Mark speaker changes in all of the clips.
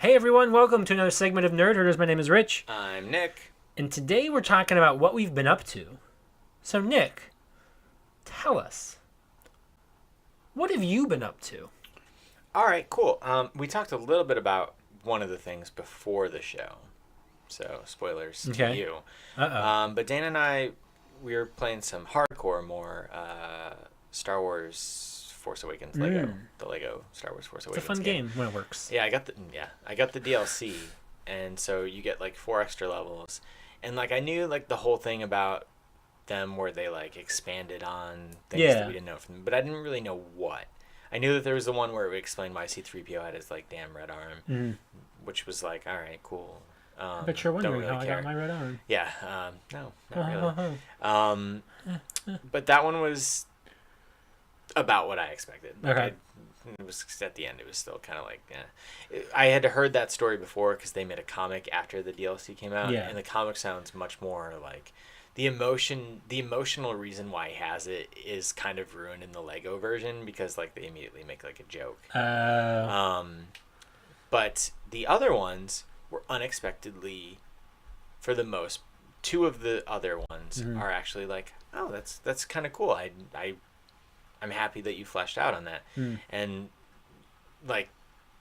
Speaker 1: Hey everyone, welcome to another segment of Nerd Herders. My name is Rich.
Speaker 2: I'm Nick.
Speaker 1: And today we're talking about what we've been up to. So Nick, tell us, what have you been up to?
Speaker 2: All right, cool. We talked a little bit about one of the things before the show. So, spoilers to you. But Dana and I, we were playing some hardcore, more Star Wars Force Awakens Lego. The Lego Star Wars Force Awakens
Speaker 1: It's a fun game when it works.
Speaker 2: Yeah, I got the DLC, and so you get like 4 extra levels. And like I knew like the whole thing about them where they like expanded on things that we didn't know from them, but I didn't really know what. I knew that there was the one where it explained why C-3PO had his like damn red arm, which was like, all right, cool.
Speaker 1: But you're wondering
Speaker 2: really
Speaker 1: how I got my red arm.
Speaker 2: Yeah, no, not really. But that one was about what I expected. Like it was at the end. It was still kind of like, I had heard that story before because they made a comic after the DLC came out, and the comic sounds much more like the emotional reason why he has it is kind of ruined in the Lego version because like they immediately make like a joke. But the other ones were unexpectedly, for the most, 2 of the other ones are actually like, oh, that's kind of cool. I'm happy that you fleshed out on that. And like,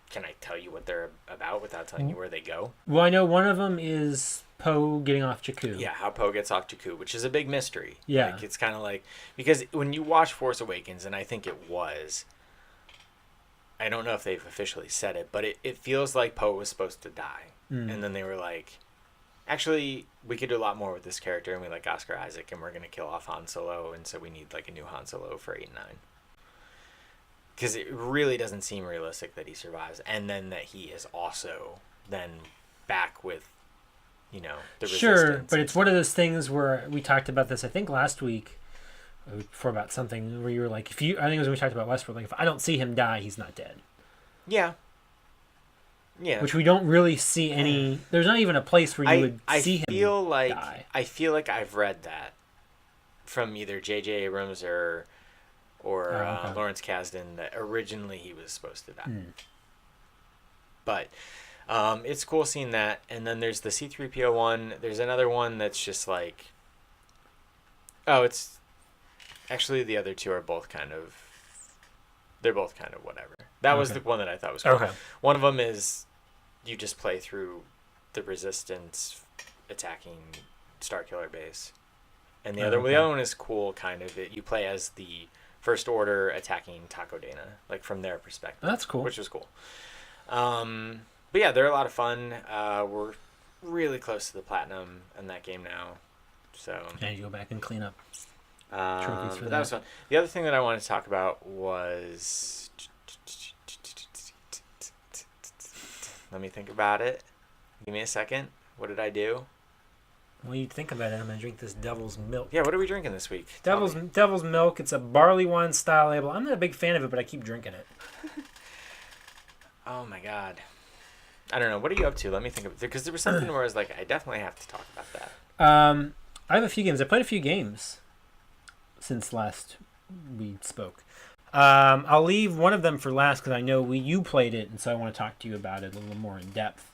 Speaker 2: can I tell you what they're about without telling you where they go?
Speaker 1: Well, I know one of them is Poe getting off Jakku.
Speaker 2: Yeah, how Poe gets off Jakku, which is a big mystery.
Speaker 1: Yeah.
Speaker 2: Like, it's kind of like, because when you watch Force Awakens, and I think it was, I don't know if they've officially said it, but it feels like Poe was supposed to die. And then they were like, actually, we could do a lot more with this character, and we like Oscar Isaac, and we're going to kill off Han Solo, and so we need like a new Han Solo for 8 and 9. Because it really doesn't seem realistic that he survives, and then that he is also then back with, the resistance.
Speaker 1: Sure, but it's one of those things where we talked about this, I think, last week, before about something where you were like, I think it was when we talked about Westworld, like, if I don't see him die, he's not dead.
Speaker 2: Yeah. Yeah.
Speaker 1: Which we don't really see any. There's not even a place where you would see him die.
Speaker 2: I feel like I've read that from either J.J. Abrams or Lawrence Kasdan that originally he was supposed to die. But it's cool seeing that. And then there's the C-3PO one. There's another one that's just like, it's actually the other 2 are both kind of. They're both kind of whatever. That was the one that I thought was cool. Okay. One of them is you just play through the Resistance attacking Starkiller base, and the other one is cool. Kind of, you play as the First Order attacking Taco Dana, like from their perspective.
Speaker 1: That's cool.
Speaker 2: Which was cool. But yeah, they're a lot of fun. We're really close to the platinum in that game now, so.
Speaker 1: And you go back and clean up. Trophies for
Speaker 2: that was fun. The other thing that I wanted to talk about was, let me think about it. Give me a second. What did I do?
Speaker 1: Well, you think about it, I'm going to drink this Devil's Milk.
Speaker 2: Yeah, what are we drinking this week?
Speaker 1: Devil's Milk. It's a barley wine style label. I'm not a big fan of it, but I keep drinking it.
Speaker 2: Oh my God. I don't know. What are you up to? Let me think of it. Because there was something where I was like, I definitely have to talk about that.
Speaker 1: I have a few games. I played a few games since last we spoke. I'll leave one of them for last because I know you played it, and so I want to talk to you about it a little more in depth.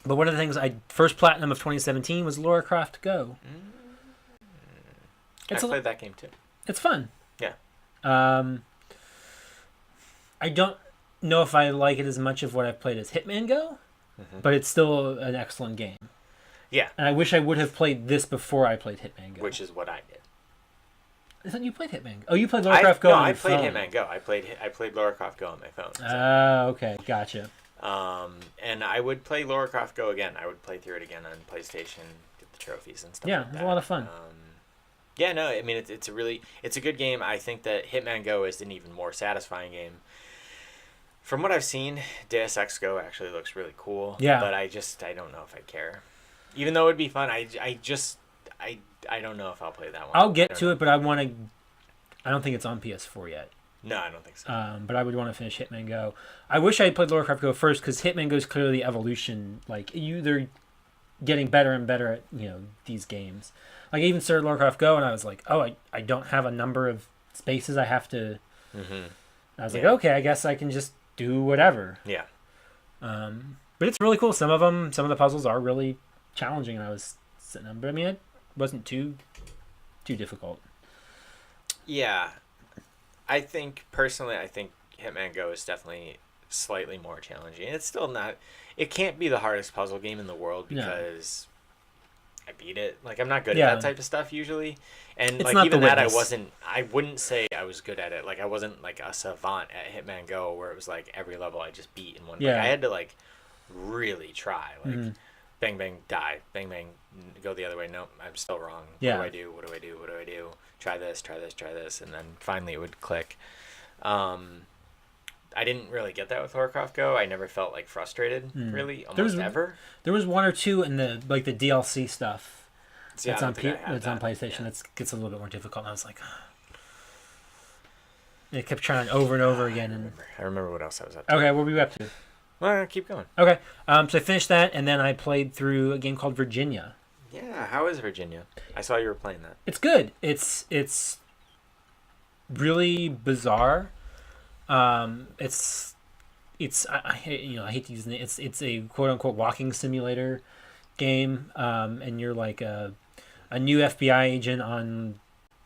Speaker 1: But one of the things first platinum of 2017 was Lara Croft Go.
Speaker 2: I played that game too.
Speaker 1: It's fun.
Speaker 2: Yeah.
Speaker 1: I don't know if I like it as much of what I've played as Hitman Go, but it's still an excellent game.
Speaker 2: Yeah.
Speaker 1: And I wish I would have played this before I played Hitman Go.
Speaker 2: Which is what I did.
Speaker 1: I thought you played Hitman Go. Oh, you played Lara Croft Go on your phone.
Speaker 2: I played Hitman Go. I played Lara Croft Go on my phone. So.
Speaker 1: Okay. Gotcha.
Speaker 2: And I would play Lara Croft Go again. I would play through it again on PlayStation, get the trophies and stuff like that.
Speaker 1: Yeah, it's a lot of fun.
Speaker 2: Yeah, no, I mean, it's a good game. I think that Hitman Go is an even more satisfying game. From what I've seen, Deus Ex Go actually looks really cool.
Speaker 1: Yeah.
Speaker 2: But I don't know if I care. Even though it'd be fun, I don't know if I'll play that one.
Speaker 1: I'll get to it, but I don't think it's on PS4 yet.
Speaker 2: No, I don't think so.
Speaker 1: But I would want to finish Hitman Go. I wish I had played Lara Croft Go first because Hitman Go is clearly evolution. Like they're getting better and better at these games. Like I even started Lara Croft Go and I was like, oh, I don't have a number of spaces I have to. I was like, okay, I guess I can just do whatever.
Speaker 2: Yeah.
Speaker 1: But it's really cool. Some of the puzzles are really challenging, and I was sitting on. But I mean, it wasn't too difficult.
Speaker 2: Yeah, I think personally, Hitman Go is definitely slightly more challenging. It's still not. It can't be the hardest puzzle game in the world because I beat it. Like, I'm not good at that type of stuff usually, and
Speaker 1: it's
Speaker 2: like even that
Speaker 1: Witness.
Speaker 2: I wouldn't say I was good at it. Like, I wasn't like a savant at Hitman Go where it was like every level I just beat in one.
Speaker 1: Yeah.
Speaker 2: Like, I had to like really try. Like, bang bang die, bang bang go the other way. Nope, I'm still wrong.
Speaker 1: Yeah.
Speaker 2: What do I do? What do I do? What do I do? Try this, and then finally it would click. I didn't really get that with Lara Croft Go. I never felt like frustrated, really, almost ever.
Speaker 1: There was one or two in the DLC stuff.
Speaker 2: See,
Speaker 1: it's on PlayStation.
Speaker 2: Yeah.
Speaker 1: That gets a little bit more difficult. And I was like, it kept trying over and over again. And
Speaker 2: I remember what else I was up to.
Speaker 1: okay, what were you up to?
Speaker 2: Well, keep going.
Speaker 1: Okay, so I finished that, and then I played through a game called Virginia.
Speaker 2: Yeah, how is Virginia? I saw you were playing that.
Speaker 1: It's good. It's really bizarre. It's I hate to use the name. It's a quote unquote walking simulator game, and you're like a new FBI agent on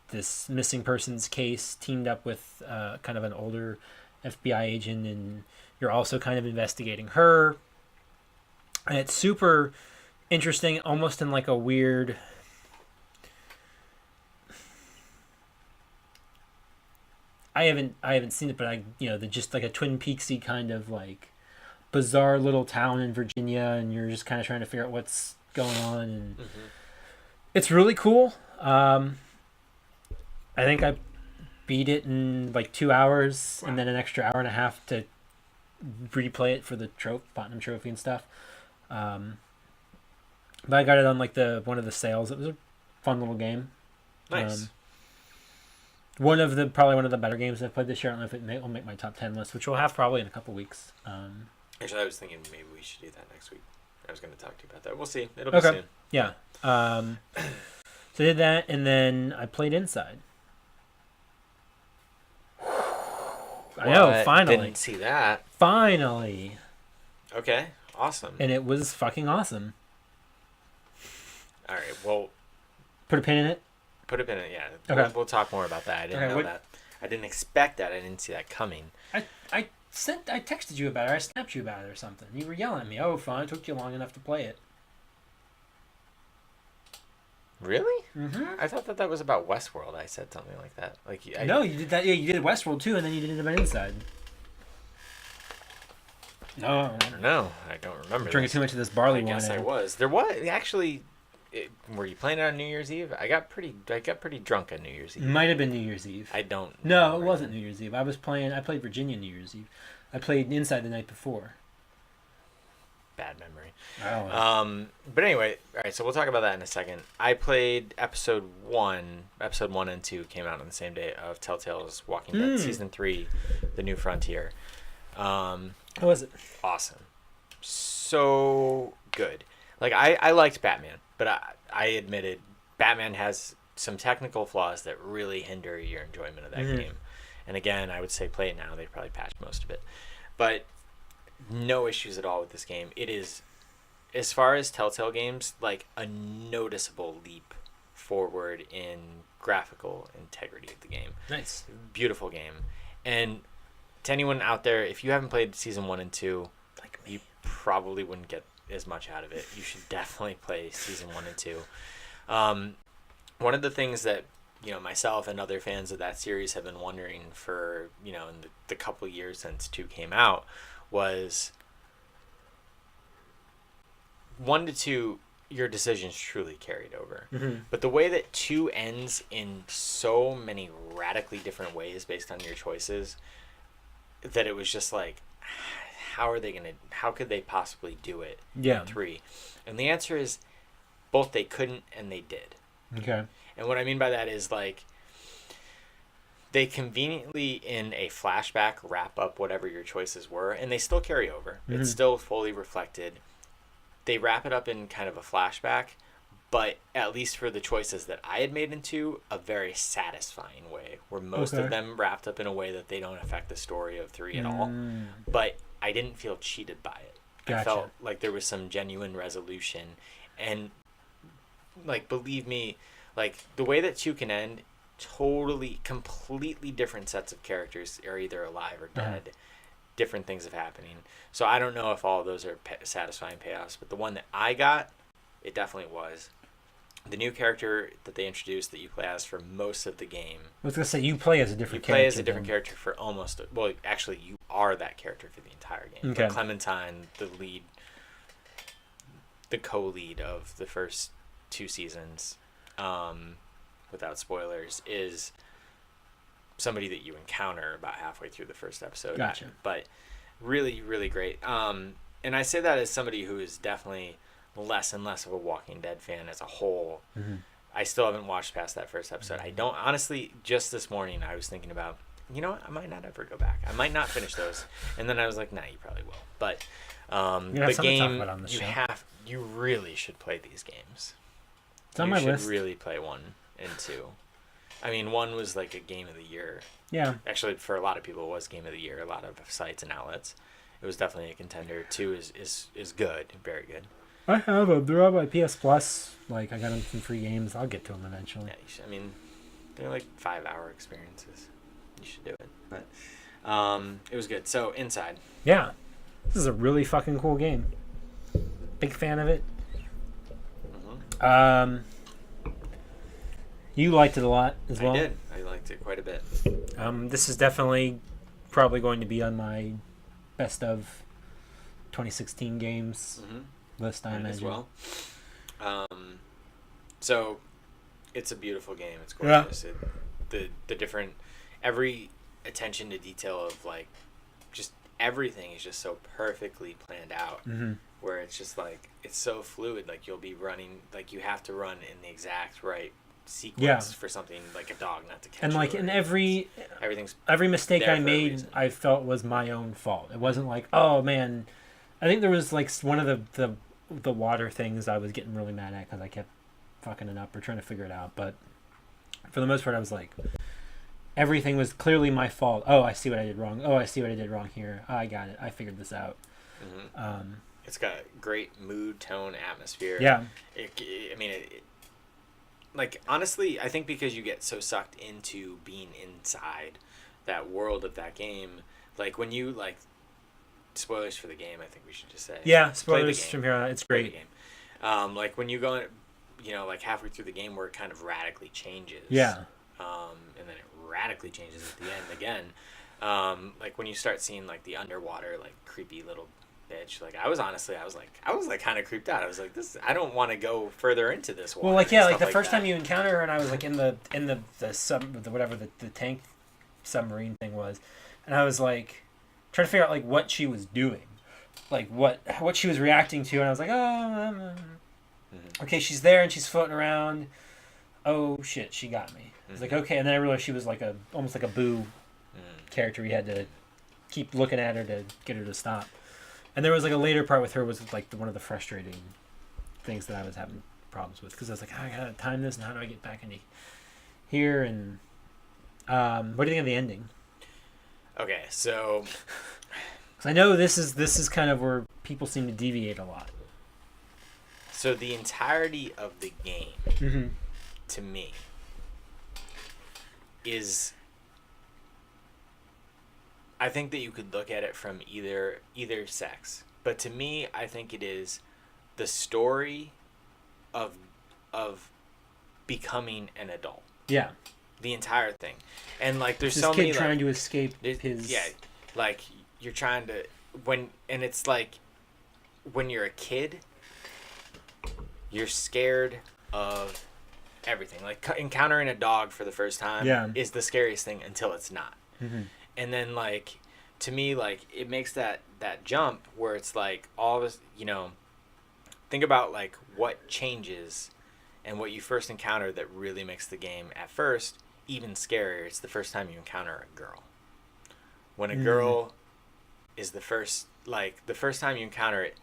Speaker 1: this missing persons case, teamed up with kind of an older FBI agent, and you're also kind of investigating her. And it's super interesting, almost in like a weird. I haven't seen it, but just like a Twin Peaksy kind of like bizarre little town in Virginia, and you're just kind of trying to figure out what's going on, and it's really cool. I think I beat it in like 2 hours, and then an extra hour and a half to replay it for the platinum trophy and stuff. But I got it on like one of the sales. It was a fun little game.
Speaker 2: Nice.
Speaker 1: Probably one of the better games I've played this year. I don't know if it will make my top 10 list, which we'll have probably in a couple weeks.
Speaker 2: Actually, I was thinking maybe we should do that next week. I was going to talk to you about that. We'll see. It'll be soon.
Speaker 1: Yeah. So I did that, and then I played Inside. I know, finally.
Speaker 2: Didn't see that.
Speaker 1: Finally.
Speaker 2: Okay, awesome.
Speaker 1: And it was fucking awesome.
Speaker 2: All right, well,
Speaker 1: put a pin in it.
Speaker 2: Yeah.
Speaker 1: Okay.
Speaker 2: We'll talk more about that. I didn't know that. I didn't expect that. I didn't see that coming.
Speaker 1: I texted you about it. I snapped you about it or something. You were yelling at me. Oh, fine. It took you long enough to play it.
Speaker 2: Really?
Speaker 1: Mm-hmm.
Speaker 2: I thought that was about Westworld. I said something like that.
Speaker 1: No, you did that. Yeah, you did Westworld too, and then you did it about Inside. No.
Speaker 2: No, I don't remember.
Speaker 1: Drinking too much of this barley wine.
Speaker 2: I guess I was. There was actually. Were you playing it on New Year's Eve? I got pretty drunk on New Year's Eve.
Speaker 1: Might have been New Year's Eve.
Speaker 2: I don't.
Speaker 1: No, it wasn't New Year's Eve. I played Virginia New Year's Eve. I played Inside the night before.
Speaker 2: Bad memory.
Speaker 1: Oh.
Speaker 2: But anyway, all right. So we'll talk about that in a second. I played episode 1. Episode 1 and 2 came out on the same day of Telltale's Walking Dead season 3, The New Frontier.
Speaker 1: How was it?
Speaker 2: Awesome. So good. Like I liked Batman, but I admitted Batman has some technical flaws that really hinder your enjoyment of that game. And again, I would say play it now. They'd probably patch most of it. But no issues at all with this game. It is, as far as Telltale games, like a noticeable leap forward in graphical integrity of the game.
Speaker 1: Nice.
Speaker 2: Beautiful game. And to anyone out there, if you haven't played season 1 and 2, like you probably wouldn't get as much out of it. You should definitely play season 1 and 2. One of the things that myself and other fans of that series have been wondering for in the couple years since 2 came out was 1 to 2, your decisions truly carried over. But the way that 2 ends in so many radically different ways based on your choices, that it was just like, how could they possibly do it in 3? And the answer is both they couldn't and they did.
Speaker 1: Okay.
Speaker 2: And what I mean by that is, like, they conveniently in a flashback wrap up whatever your choices were, and they still carry over. It's still fully reflected. They wrap it up in kind of a flashback, but at least for the choices that I had made into a very satisfying way, where most of them wrapped up in a way that they don't affect the story of 3 at all. But I didn't feel cheated by it.
Speaker 1: Gotcha.
Speaker 2: I felt like there was some genuine resolution. And, like, believe me, like, the way that 2 can end, totally, completely different sets of characters are either alive or dead. Different things have happening. So I don't know if all of those are satisfying payoffs, but the one that I got, it definitely was. The new character that they introduced that you play as for most of the game.
Speaker 1: I was going to say, you play as a different character.
Speaker 2: You play as a different character for almost... Well, actually, you are that character for the entire game.
Speaker 1: Okay.
Speaker 2: But Clementine, the lead... The co-lead of the first 2 seasons, without spoilers, is somebody that you encounter about halfway through the first episode.
Speaker 1: Gotcha.
Speaker 2: But really, really great. And I say that as somebody who is definitely less and less of a Walking Dead fan as a whole.
Speaker 1: Mm-hmm.
Speaker 2: I still haven't watched past that first episode. I don't, honestly, just this morning I was thinking about, you know what, I might not ever go back. I might not finish those. And then I was like, nah, you probably will. But the game, you really should play these games.
Speaker 1: It's on my list.
Speaker 2: You should really play 1 and 2. I mean, 1 was like a game of the year.
Speaker 1: Yeah.
Speaker 2: Actually, for a lot of people, it was game of the year. A lot of sites and outlets. It was definitely a contender. 2 is good, very good.
Speaker 1: I have them. They're on my PS Plus. Like, I got them some free games. I'll get to them eventually.
Speaker 2: Yeah, I mean, they're like 5-hour experiences. You should do it. But it was good. So, Inside.
Speaker 1: Yeah. This is a really fucking cool game. Big fan of it.
Speaker 2: Mm-hmm.
Speaker 1: You liked it a lot as well.
Speaker 2: I did. I liked it quite a bit.
Speaker 1: This is definitely probably going to be on my best of 2016 games list, I imagine.
Speaker 2: As well. So, it's a beautiful game. It's gorgeous.
Speaker 1: Yeah.
Speaker 2: The different, every attention to detail of like, just everything is just so perfectly planned out.
Speaker 1: Mm-hmm.
Speaker 2: Where it's just like, it's so fluid. Like you'll be running, like you have to run in the exact right sequence for something like a dog not to catch.
Speaker 1: And like in every mistake I made, I felt was my own fault. It wasn't like, oh man, I think there was like one of the water things I was getting really mad at because I kept fucking it up or trying to figure it out. But for the most part, I was like, everything was clearly my fault. Oh, I see what I did wrong. Oh, I see what I did wrong here. Oh, I got it. I figured this out.
Speaker 2: Mm-hmm. It's got great mood, tone, atmosphere.
Speaker 1: Yeah.
Speaker 2: Like, honestly, I think because you get so sucked into being inside that world of that game, like, when you, like, spoilers for the game, I think we should just say.
Speaker 1: Yeah, spoilers from here on out. It's great.
Speaker 2: Play the game. Like, when you go, like, halfway through the game where it kind of radically changes.
Speaker 1: Yeah.
Speaker 2: And then it radically changes at the end again. Like, when you start seeing, like, the underwater, like, creepy little bitch. Like, I was kind of creeped out. I was like, I don't want to go further into this water.
Speaker 1: Well, like, yeah, like the first time you encounter her, and I was like in the tank submarine thing was, and I was like trying to figure out like what she was doing, like what she was reacting to, and I was like, okay, she's there and she's floating around. Oh shit, she got me. I was like, okay, and then I realized she was like almost like a Boo character. You had to keep looking at her to get her to stop. And there was like a later part with her was like one of the frustrating things that I was having problems with because I was like, I gotta time this and how do I get back into here? And what do you think of the ending?
Speaker 2: Okay, so
Speaker 1: because I know this is kind of where people seem to deviate a lot.
Speaker 2: So the entirety of the game, to me, is. I think that you could look at it from either sex, but to me, I think it is the story of becoming an adult.
Speaker 1: Yeah,
Speaker 2: the entire thing, and like there's
Speaker 1: this
Speaker 2: so
Speaker 1: kid
Speaker 2: many
Speaker 1: trying
Speaker 2: like,
Speaker 1: to escape his.
Speaker 2: Yeah, like you're trying to and it's like when you're a kid, you're scared of everything. Like encountering a dog for the first time is the scariest thing until it's not. Mm-hmm. And then, like, to me, like, it makes that jump where it's, like, all of us, think about, like, what changes and what you first encounter that really makes the game, at first, even scarier. It's the first time you encounter a girl. When a girl is the first time you encounter it,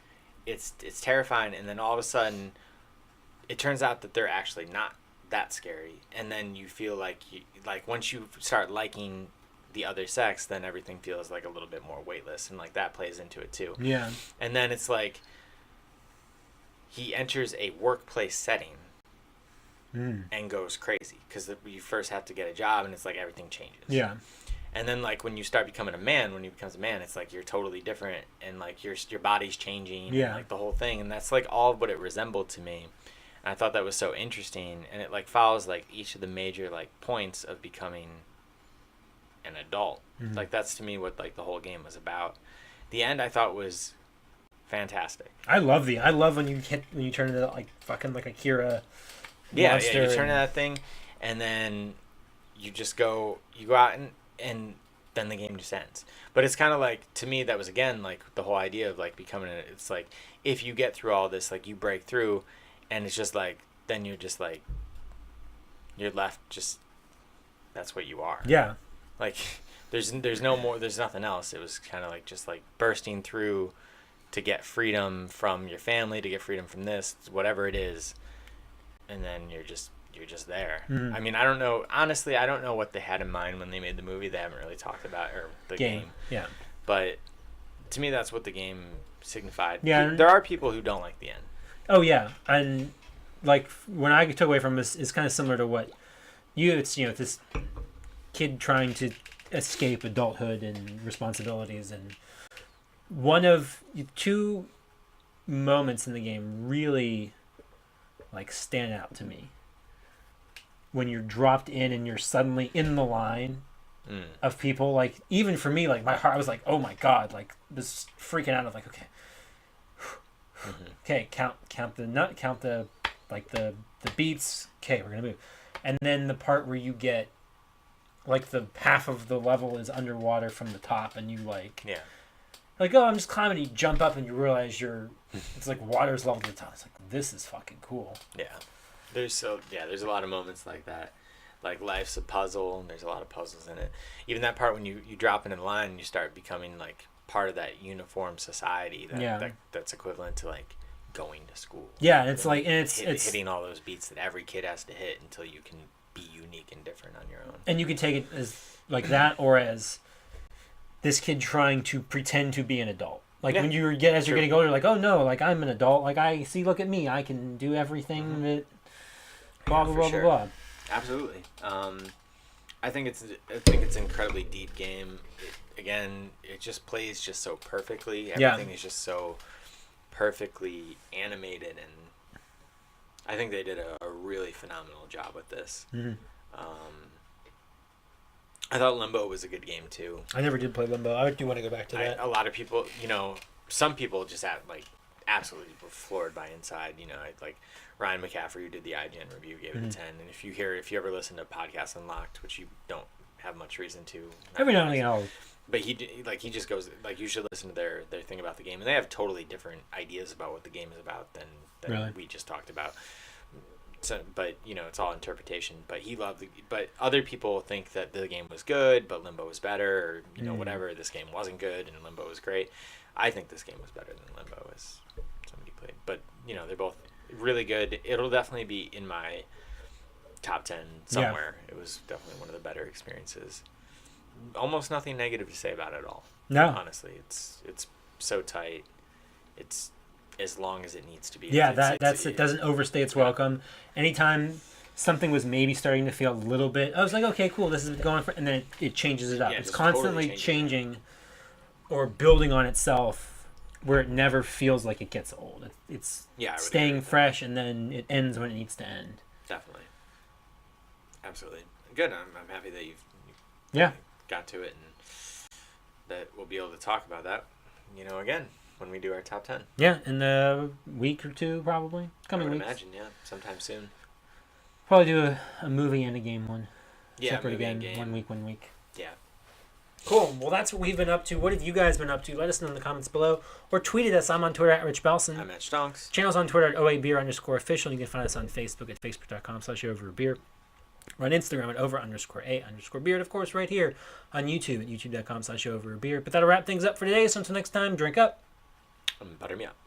Speaker 2: it's terrifying, and then all of a sudden, it turns out that they're actually not that scary. And then you feel like, once you start liking the other sex, then everything feels like a little bit more weightless, and like that plays into it too.
Speaker 1: Yeah.
Speaker 2: And then it's like he enters a workplace setting and goes crazy because you first have to get a job, and it's like everything changes.
Speaker 1: Yeah.
Speaker 2: And then like when you start becoming a man, when he becomes a man, it's like you're totally different, and like your body's changing,
Speaker 1: yeah,
Speaker 2: and like the whole thing, and that's like all of what it resembled to me. And I thought that was so interesting, and it like follows like each of the major like points of becoming an adult. Like that's to me what like the whole game was about. The end I thought was fantastic.
Speaker 1: I love when you turn into like fucking like Akira.
Speaker 2: Yeah, you turn into that thing, and then you go out and then the game just ends. But it's kind of like, to me, that was again like the whole idea of like becoming it's like if you get through all this, like you break through, and it's just like then you're just like you're left just that's what you are.
Speaker 1: Yeah.
Speaker 2: Like there's no more, there's nothing else. It was kind of like just like bursting through to get freedom from your family, to get freedom from this, whatever it is, and then you're just there. I mean, I don't know, honestly, I don't know what they had in mind when they made the movie. They haven't really talked about or the game.
Speaker 1: Yeah.
Speaker 2: But to me, that's what the game signified.
Speaker 1: Yeah.
Speaker 2: There are people who don't like the end.
Speaker 1: Oh yeah, and like when I took away from this is kind of similar to what it's this kid trying to escape adulthood and responsibilities, and one of two moments in the game really like stand out to me. When you're dropped in and you're suddenly in the line of people, like even for me, like my heart, I was like, oh my god, like this freaking out of like, okay, okay, count the nut, count the like the beats. Okay, we're gonna move, and then the part where you get like the half of the level is underwater from the top, and you like oh, I'm just climbing. You jump up and you realize it's like water's level to the top. It's like this is fucking cool.
Speaker 2: Yeah. There's a lot of moments like that. Like life's a puzzle, and there's a lot of puzzles in it. Even that part when you drop into line and you start becoming like part of that uniform society that's equivalent to like going to school.
Speaker 1: Yeah, and it's like it's
Speaker 2: hitting all those beats that every kid has to hit until you can be unique and different on your own.
Speaker 1: And you can take it as like that, or as this kid trying to pretend to be an adult. Like when you're getting older, like, oh no, like I'm an adult. Like look at me, I can do everything that. Blah blah blah blah blah.
Speaker 2: Absolutely. I think it's an incredibly deep game. It just plays just so perfectly. Everything is just so perfectly animated, and I think they did a really phenomenal job with this. I thought Limbo was a good game too.
Speaker 1: I never did play Limbo. I do want to go back to that.
Speaker 2: A lot of people, some people just absolutely were floored by Inside. Like Ryan McCaffrey, who did the IGN review, gave it a 10. And if you ever listen to Podcast Unlocked, which you don't have much reason to,
Speaker 1: every now and then,
Speaker 2: but he just goes like, you should listen to their thing about the game, and they have totally different ideas about what the game is about than
Speaker 1: really?
Speaker 2: We just talked about. So, but it's all interpretation. But he loved but other people think that the game was good, but Limbo was better, or whatever. This game wasn't good, and Limbo was great. I think this game was better than Limbo, as somebody played. But they're both really good. It'll definitely be in my top 10 somewhere. It was definitely one of the better experiences. Almost nothing negative to say about it at all.
Speaker 1: No,
Speaker 2: honestly, it's so tight. It's as long as it needs to be.
Speaker 1: Yeah, it doesn't overstay its welcome. Anytime something was maybe starting to feel a little bit, I was like, okay, cool, this is going for, and then it changes it up.
Speaker 2: Yeah,
Speaker 1: it's constantly
Speaker 2: totally
Speaker 1: changing or building on itself, where it never feels like it gets old. It's staying fresh, and then it ends when it needs to end.
Speaker 2: Definitely. Absolutely. Good. I'm happy that you've got to it, and that we'll be able to talk about that, again, when we do our top 10.
Speaker 1: Yeah, in a week or two, probably. Coming weeks.
Speaker 2: I would imagine, sometime soon.
Speaker 1: Probably do a movie and a game one.
Speaker 2: Yeah,
Speaker 1: separate again, 1 week.
Speaker 2: Yeah.
Speaker 1: Cool. Well, that's what we've been up to. What have you guys been up to? Let us know in the comments below. Or tweet at us. I'm on Twitter at Rich Belson.
Speaker 2: I'm at Stonks.
Speaker 1: Channel's on Twitter at OABeer_official. You can find us on Facebook at facebook.com/overbeer. We're on Instagram at over_a_beard. Of course, right here on YouTube at youtube.com/overbeer. But that'll wrap things up for today. So until next time, drink up.
Speaker 2: Butter me up.